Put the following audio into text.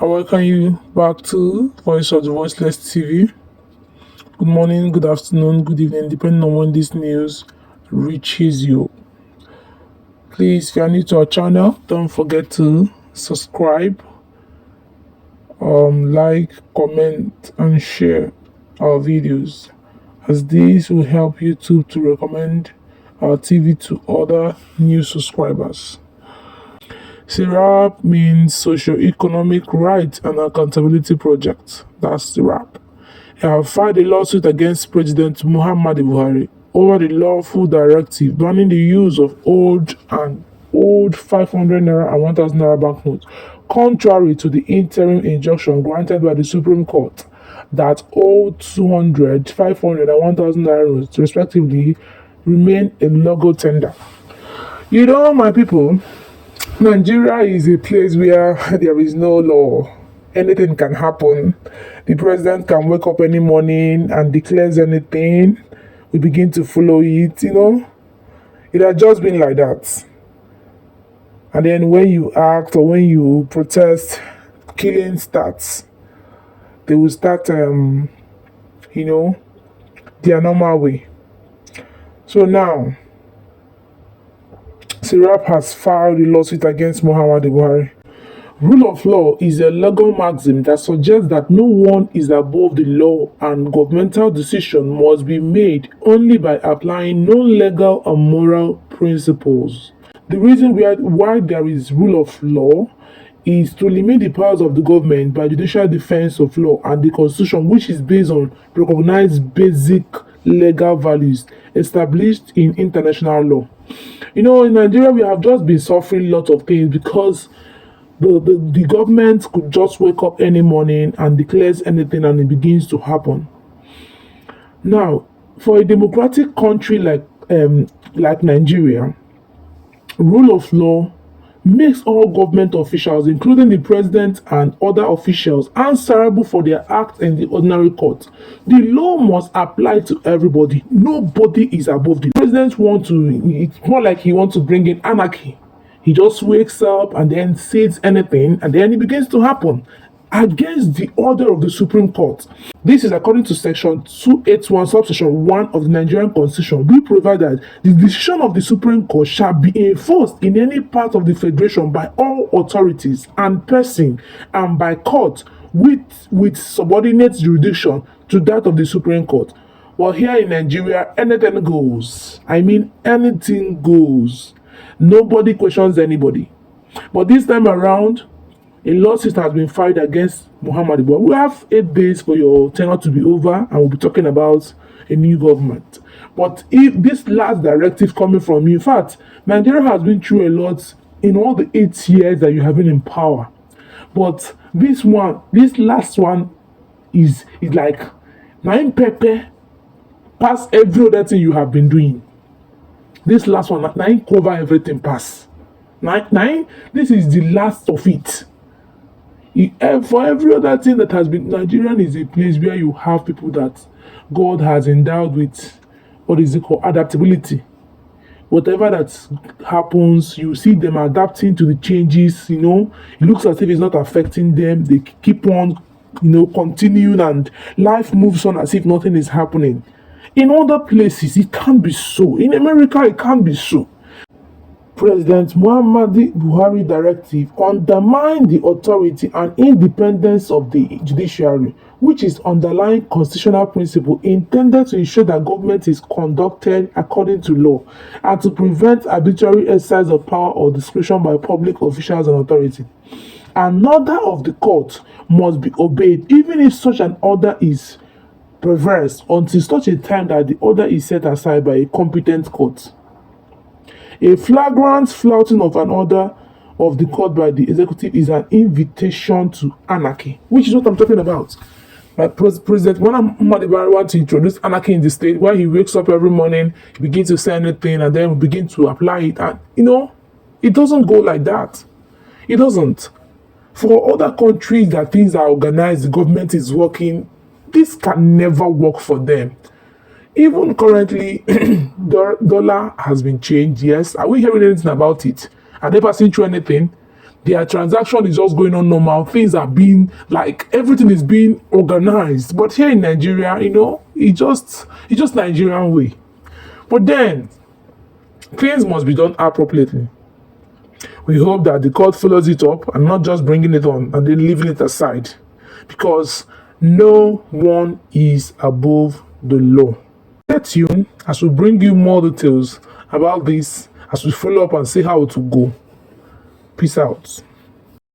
I welcome you back to Voice of the Voiceless TV. Good morning, good afternoon, good evening, depending on when this news reaches you. Please, if you are new to our channel, don't forget to subscribe, like, comment, and share our videos, as this will help YouTube to recommend our TV to other new subscribers. Serap means Socio-Economic Rights and Accountability Project. That's Serap. I have filed a lawsuit against President Muhammad Buhari over the lawful directive banning the use of old 500 naira and 1000 naira banknotes, contrary to the interim injunction granted by the Supreme Court that old 200, 500, and 1000 naira notes, respectively, remain a legal tender. My people, Nigeria is a place where there is no law. Anything can happen. The president can wake up any morning and declares anything. We begin to follow it, It has just been like that. And then when you act or when you protest, killing starts. They will start, their normal way. So now, Serap has filed a lawsuit against Muhammad Buhari. Rule of law is a legal maxim that suggests that no one is above the law and governmental decision must be made only by applying non-legal and moral principles. The reason why there is rule of law is to limit the powers of the government by judicial defense of law and the constitution, which is based on recognized basic legal values established in international law. In Nigeria, we have just been suffering a lot of things because the government could just wake up any morning and declares anything and it begins to happen. Now, for a democratic country like Nigeria, rule of law makes all government officials, including the president and other officials, answerable for their acts in the ordinary court. The law must apply to everybody. Nobody is above the president. It's more like he wants to bring in anarchy. He just wakes up and then says anything, and then it begins to happen against the order of the Supreme Court. This is according to Section 281, subsection 1 of the Nigerian Constitution. We provide that the decision of the Supreme Court shall be enforced in any part of the Federation by all authorities and persons and by court with subordinate jurisdiction to that of the Supreme Court. Well, here in Nigeria, anything goes. I mean, anything goes. Nobody questions anybody. But this time around, a lawsuit has been filed against Muhammad Buhari. We have 8 days for your tenure to be over, and we'll be talking about a new government. But if this last directive coming from you, in fact, Nigeria has been through a lot in all the 8 years that you have been in power. But this last one is like 9 pepper past every other thing you have been doing. This last one, 9 cover everything pass. 9, this is the last of it. For every other thing that has been, Nigerian is a place where you have people that God has endowed with, adaptability. Whatever that happens, you see them adapting to the changes, It looks as if it's not affecting them. They keep on, continuing, and life moves on as if nothing is happening. In other places, it can't be so. In America, it can't be so. President Muhammad Buhari directive undermined the authority and independence of the judiciary, which is underlying constitutional principle intended to ensure that government is conducted according to law and to prevent arbitrary exercise of power or discretion by public officials and authority. An order of the court must be obeyed even if such an order is perverse until such a time that the order is set aside by a competent court. A flagrant flouting of an order of the court by the executive is an invitation to anarchy, which is what I'm talking about. Like President Muhammad Buhari wants to introduce anarchy in the state, where he wakes up every morning, he begins to say anything, and then we begin to apply it. And it doesn't go like that. It doesn't. For other countries that things are organized, the government is working, this can never work for them. Even currently, the dollar has been changed. Yes, are we hearing anything about it? Are they passing through anything? Their transaction is just going on normal. Things are being like everything is being organized. But here in Nigeria, it's just Nigerian way. But then things must be done appropriately. We hope that the court follows it up and not just bringing it on and then leaving it aside, because no one is above the law. Stay tuned as we bring you more details about this as we follow up and see how it will go. Peace out.